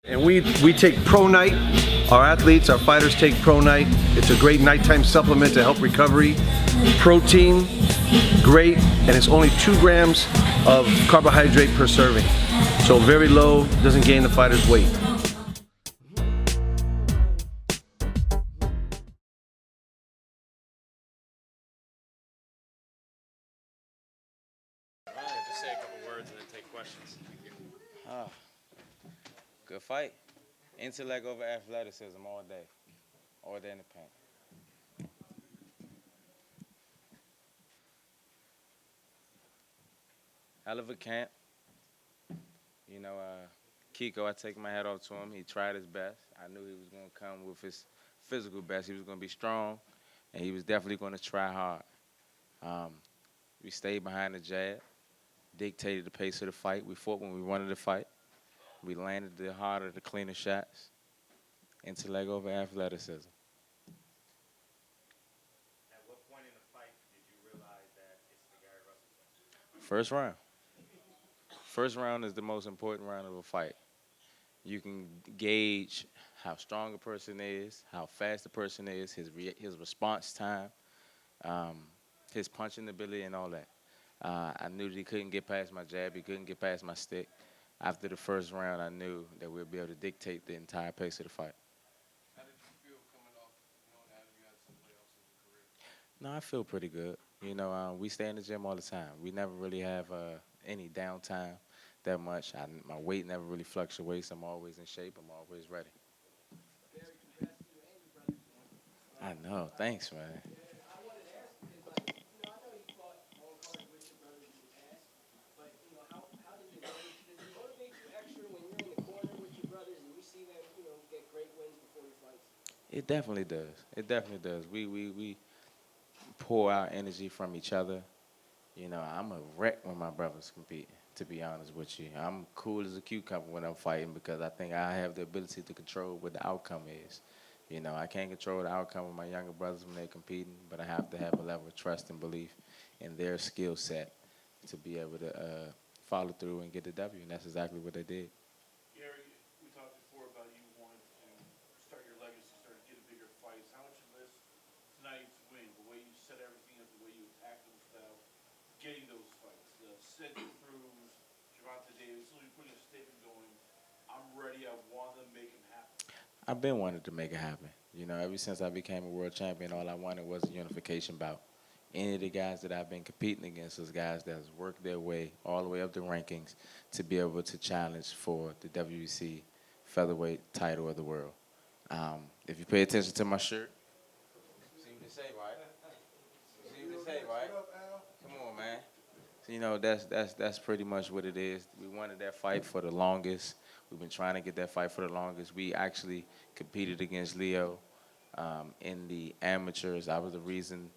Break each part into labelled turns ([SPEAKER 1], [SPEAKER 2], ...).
[SPEAKER 1] And we take Pro Night. Our athletes, our fighters take Pro Night. It's a great nighttime supplement to help recovery. Protein, great, and it's only 2 grams of carbohydrate per serving. So very low, doesn't gain the fighter's weight.
[SPEAKER 2] Just say a couple words and then take questions. Good fight. Intellect over athleticism all day. All day in the paint. Hell of a camp. You know, Kiko, I take my hat off to him. He tried his best. I knew he was going to come with his physical best. He was going to be strong, and he was definitely going to try hard. We stayed behind the jab, dictated the pace of the fight. We fought when we wanted to fight. We landed the harder, the cleaner shots. Intellect over athleticism.
[SPEAKER 3] At what point in the fight did you realize that it's the Gary Russell fight?
[SPEAKER 2] First round. First round is the most important round of a fight. You can gauge how strong a person is, how fast the person is, his response time, his punching ability, and all that. I knew that he couldn't get past my jab. He couldn't get past my stick. After the first round, I knew that we'd be able to dictate the entire pace of the fight.
[SPEAKER 4] How did you feel coming off knowing that you had some playoffs in your career?
[SPEAKER 2] No, I feel pretty good. You know, we stay in the gym all the time. We never really have any downtime that much. My weight never really fluctuates. I'm always in shape. I'm always ready.
[SPEAKER 5] Gary, congrats to you and your brother.
[SPEAKER 2] I know. Thanks, man.
[SPEAKER 5] I wanted to ask because, like, I know you fought on cards with your brothers in the past, but how does it motivate you extra when you're in the corner with your brothers and you see them, get great wins before your fights?
[SPEAKER 2] It definitely does. It definitely does. We pour our energy from each other. You know, I'm a wreck when my brothers compete, to be honest with you. I'm cool as a cucumber when I'm fighting because I think I have the ability to control what the outcome is. You know, I can't control the outcome of my younger brothers when they're competing, but I have to have a level of trust and belief in their skill set to be able to follow through and get the W, and that's exactly what they did.
[SPEAKER 4] Gary, we talked before about you wanting to start your legacy, start getting bigger fights. How much of this tonight's win, the way you set everything up, the way you attacked them without getting those fights, the Cedric Cruz, Gervonta Davis, really putting a statement going, I'm ready, I want to make him happen.
[SPEAKER 2] I've been wanting to make it happen. You know, ever since I became a world champion, all I wanted was a unification bout. Any of the guys that I've been competing against was guys that has worked their way all the way up the rankings to be able to challenge for the WBC featherweight title of the world. If you pay attention to my shirt, see what they say, right? See what they say, right? Come on, man. So, you know, that's pretty much what it is. We wanted that fight for the longest. We've been trying to get that fight for the longest. We actually competed against Leo in the amateurs. I was the reason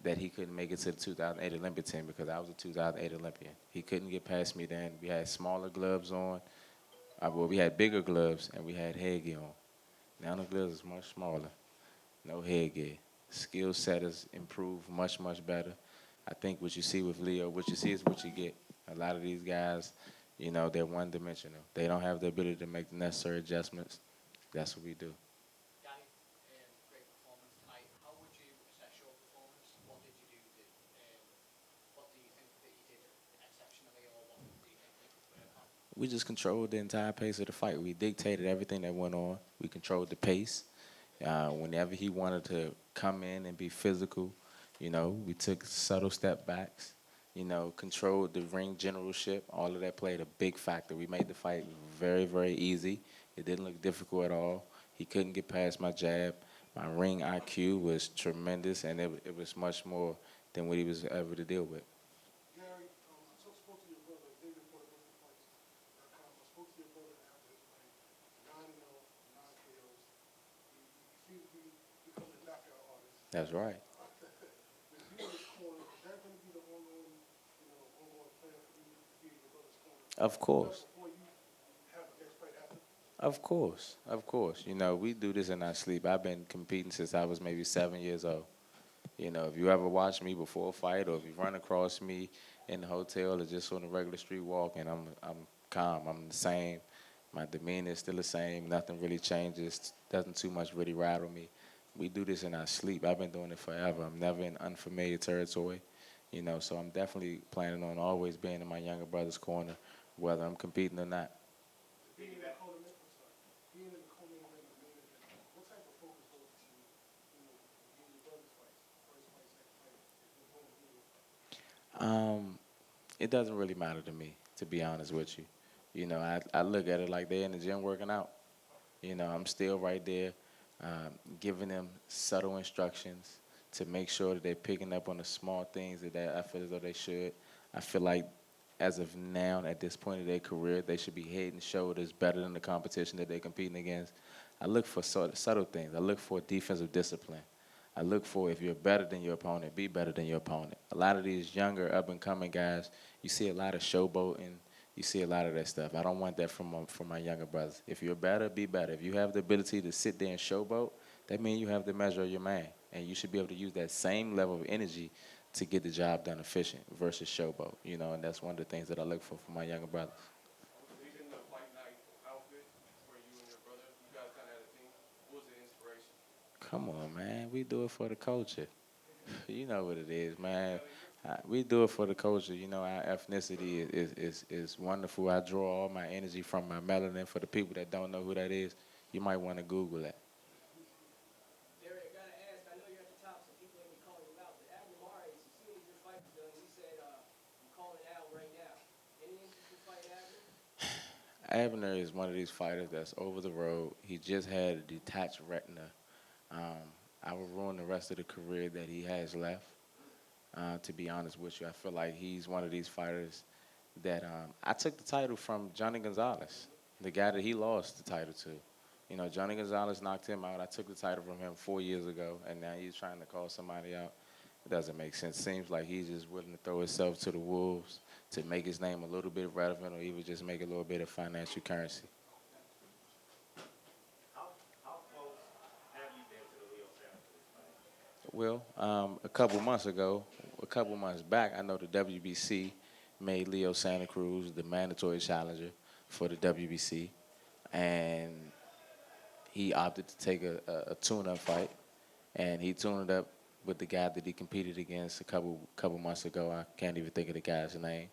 [SPEAKER 2] that he couldn't make it to the 2008 Olympic team because I was a 2008 Olympian. He couldn't get past me then. We had smaller gloves on. We had bigger gloves, and we had headgear on. Now the gloves is much smaller. No headgear. Skill set has improved much, much better. I think what you see with Leo, what you see is what you get. A lot of these guys, you know, they're one-dimensional. They don't have the ability to make the necessary adjustments. That's what we do.
[SPEAKER 5] Danny, great performance tonight. How would you assess your performance? What did you do? What do you think that you did exceptionally, or what do you think you could work on?
[SPEAKER 2] We just controlled the entire pace of the fight. We dictated everything that went on. We controlled the pace. Whenever he wanted to come in and be physical, you know, we took subtle step backs, you know, controlled the ring generalship. All of that played a big factor. We made the fight very, very easy. It didn't look difficult at all. He couldn't get past my jab. My ring IQ was tremendous, and it was much more than what he was able to deal with.
[SPEAKER 6] Gary, I spoke to your brother, David Porter, I spoke to your brother after his fight, 9-0, 9 KOs. He seems to be becoming a knockout artist.
[SPEAKER 2] That's right.
[SPEAKER 6] With you in his corner, is that going to be the ongoing plan for you to be in your brother's corner?
[SPEAKER 2] Of course.
[SPEAKER 6] Before you have the next fight after?
[SPEAKER 2] Of course. Of course. You know, we do this in our sleep. I've been competing since I was maybe 7 years old. You know, if you ever watch me before a fight or if you run across me in the hotel or just on a regular street walk and I'm calm, I'm the same My demeanor is still the same. Nothing really changes. Doesn't too much really rattle me. We do this in our sleep. I've been doing it forever. I'm never in unfamiliar territory, so I'm definitely planning on always being in my younger brother's corner, whether I'm competing or not.
[SPEAKER 6] Being in the co-main, I'm sorry, being in the co-main event, the main event, what type of focus goes into, getting your brother's fights, first fight, second fight, if you're going to do it?
[SPEAKER 2] Um, it doesn't really matter to me, to be honest with you. I look at it like they're in the gym working out. I'm still right there, giving them subtle instructions to make sure that they're picking up on the small things that I feel as though they should. I feel like as of now, at this point of their career, they should be head and shoulders better than the competition that they're competing against. I look for subtle things. I look for defensive discipline. I look for if you're better than your opponent, be better than your opponent. A lot of these younger up and coming guys, you see a lot of showboating. You see a lot of that stuff. I don't want that from my younger brothers. If you're better, be better. If you have the ability to sit there and showboat, that means you have the measure of your man, and you should be able to use that same level of energy to get the job done efficient versus showboat. And that's one of the things that I look for my younger brothers.
[SPEAKER 7] Even the fight night outfit for you and your brother, you guys kind of had a theme. What was the inspiration?
[SPEAKER 2] Come on, man. We do it for the culture. You know what it is, man. We do it for the culture. Our ethnicity is wonderful. I draw all my energy from my melanin. For the people that don't know who that is, you might want to Google that.
[SPEAKER 5] Derek, I gotta ask, I know you're at the top, so people ain't be calling you out, but Abner Mares, as soon as your fight was done, he said, I'm calling it out right now. Any interest in fighting Abner?
[SPEAKER 2] Abner is one of these fighters that's over the road. He just had a detached retina. I would ruin the rest of the career that he has left. To be honest with you, I feel like he's one of these fighters that I took the title from Johnny Gonzalez, the guy that he lost the title to. Johnny Gonzalez knocked him out. I took the title from him 4 years ago, and now he's trying to call somebody out. It doesn't make sense. Seems like he's just willing to throw himself to the wolves to make his name a little bit relevant or even just make a little bit of financial currency.
[SPEAKER 3] How close have you been to the Leo Santa for this fight?
[SPEAKER 2] Well, a couple months back, I know the WBC made Leo Santa Cruz the mandatory challenger for the WBC, and he opted to take a tune-up fight, and he tuned up with the guy that he competed against a couple months ago. I can't even think of the guy's name.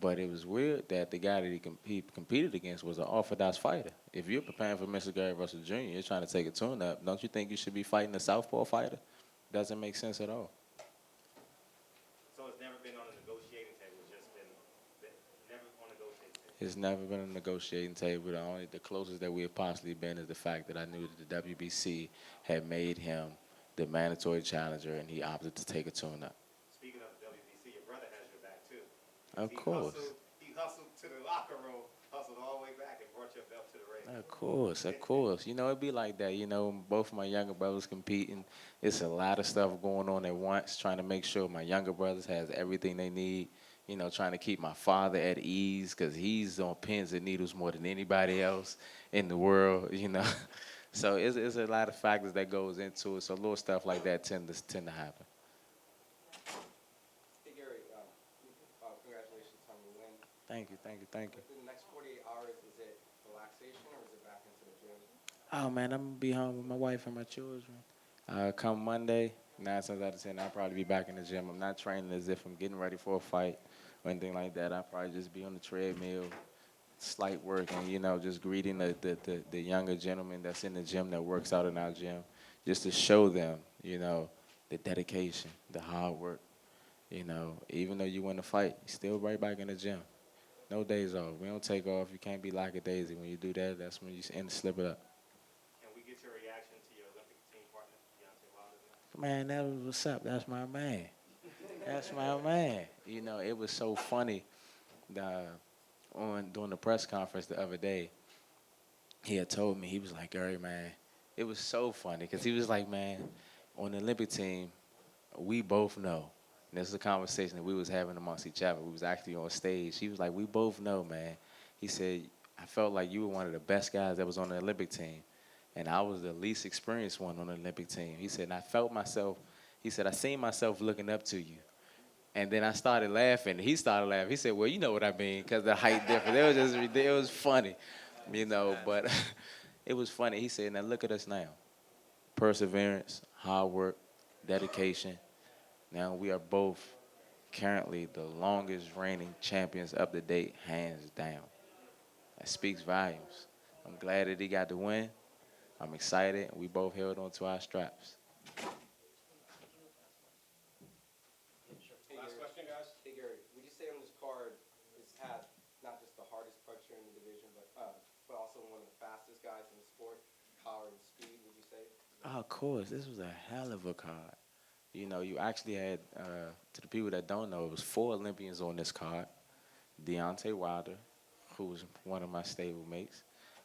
[SPEAKER 2] But it was weird that the guy that he competed against was an orthodox fighter. If you're preparing for Mr. Gary Russell Jr., you're trying to take a tune-up, don't you think you should be fighting a southpaw fighter? Doesn't make sense at all.
[SPEAKER 3] So it's never been on a negotiating table. It's just been never on a negotiating table.
[SPEAKER 2] It's never been a negotiating table. The closest that we have possibly been is the fact that I knew that the WBC had made him the mandatory challenger, and he opted to take a tune-up.
[SPEAKER 3] Speaking of the WBC, your brother has your back too.
[SPEAKER 2] Of course.
[SPEAKER 3] He hustled to the locker room, hustled all the way back, and brought your belt to the ring.
[SPEAKER 2] Of course, of course. It'd be like that. Both of my younger brothers competing. It's a lot of stuff going on at once, trying to make sure my younger brothers has everything they need. Trying to keep my father at ease because he's on pins and needles more than anybody else in the world. So it's a lot of factors that goes into it. So little stuff like that tend to happen.
[SPEAKER 8] Hey Gary, congratulations on your win.
[SPEAKER 2] Thank you.
[SPEAKER 8] Within the next 48 hours, is it relaxation or is it back into the gym?
[SPEAKER 2] Oh man, I'm gonna be home with my wife and my children. Come Monday, 9 times out of 10, I'll probably be back in the gym. I'm not training as if I'm getting ready for a fight or anything like that. I'll probably just be on the treadmill, slight work, and just greeting the younger gentleman that's in the gym that works out in our gym, just to show them, the dedication, the hard work. Even though you win the fight, you're still right back in the gym. No days off. We don't take off. You can't be lackadaisy. When you do that, that's when you end slip it up.
[SPEAKER 3] Can we get your reaction to your Olympic team partner, Deontay Wilder?
[SPEAKER 2] Man, that was what's up. That's my man. That's my man. It was so funny. During the press conference the other day, he had told me, he was like, Gary, man, it was so funny because he was like, man, on the Olympic team, we both know. And this is a conversation that we was having amongst each other. We was actually on stage. He was like, we both know, man. He said, I felt like you were one of the best guys that was on the Olympic team. And I was the least experienced one on the Olympic team. He said, and I seen myself looking up to you. And then I started laughing. He started laughing. He said, well, you know what I mean, because the height difference. It was funny. you know, but it was funny. He said, now look at us now. Perseverance, hard work, dedication. Now we are both currently the longest reigning champions up to date, hands down. That speaks volumes. I'm glad that he got the win. I'm excited. We both held on to our straps.
[SPEAKER 8] Last question, guys. Hey Gary, would you say on this card has had not just the hardest puncher in the division, but also one of the fastest guys in the sport, power and speed? Would you say?
[SPEAKER 2] Oh, of course, this was a hell of a card. You know, you actually had, to the people that don't know, it was 4 Olympians on this card. Deontay Wilder, who was one of my stablemates.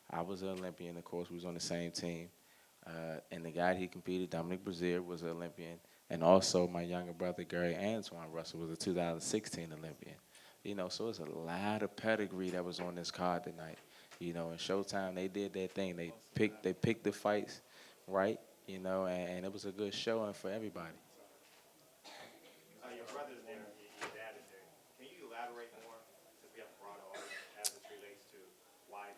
[SPEAKER 2] I was an Olympian, of course. We was on the same team. And the guy he competed, Dominic Breazeale, was an Olympian. And also my younger brother, Gary Antoine Russell, was a 2016 Olympian. You know, so it's a lot of pedigree that was on this card tonight. You know, in Showtime, they did their thing. They picked the fights right, you know, and it was a good showing for everybody.
[SPEAKER 3] Your brother's there, your dad is there. Can you elaborate more, since we have a broader audience, as it relates to why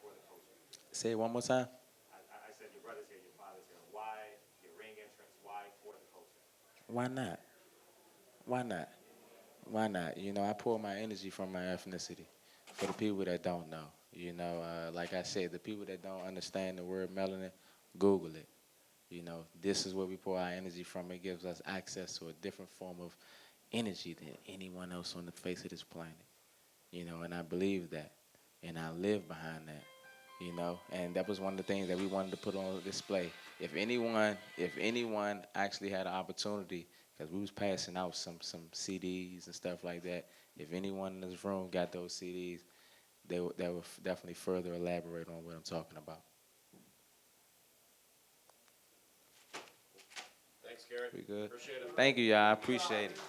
[SPEAKER 3] for the coaching?
[SPEAKER 2] Say it one more time.
[SPEAKER 3] I said your brother's here, your father's here. Why your ring entrance? Why for the coaching?
[SPEAKER 2] Why not? Why not? Why not? You know, I pour my energy from my ethnicity. For the people that don't know, you know, like I said, the people that don't understand the word melanin, Google it. You know, this is where we pour our energy from. It gives us access to a different form of energy than anyone else on the face of this planet. You know, and I believe that, and I live behind that. You know, and that was one of the things that we wanted to put on display. If anyone actually had an opportunity, because we was passing out some CDs and stuff like that. If anyone in this room got those CDs, that would definitely further elaborate on what I'm talking about.
[SPEAKER 7] Thanks, Gary.
[SPEAKER 2] We good?
[SPEAKER 7] Appreciate it.
[SPEAKER 2] Thank you, y'all. I appreciate it.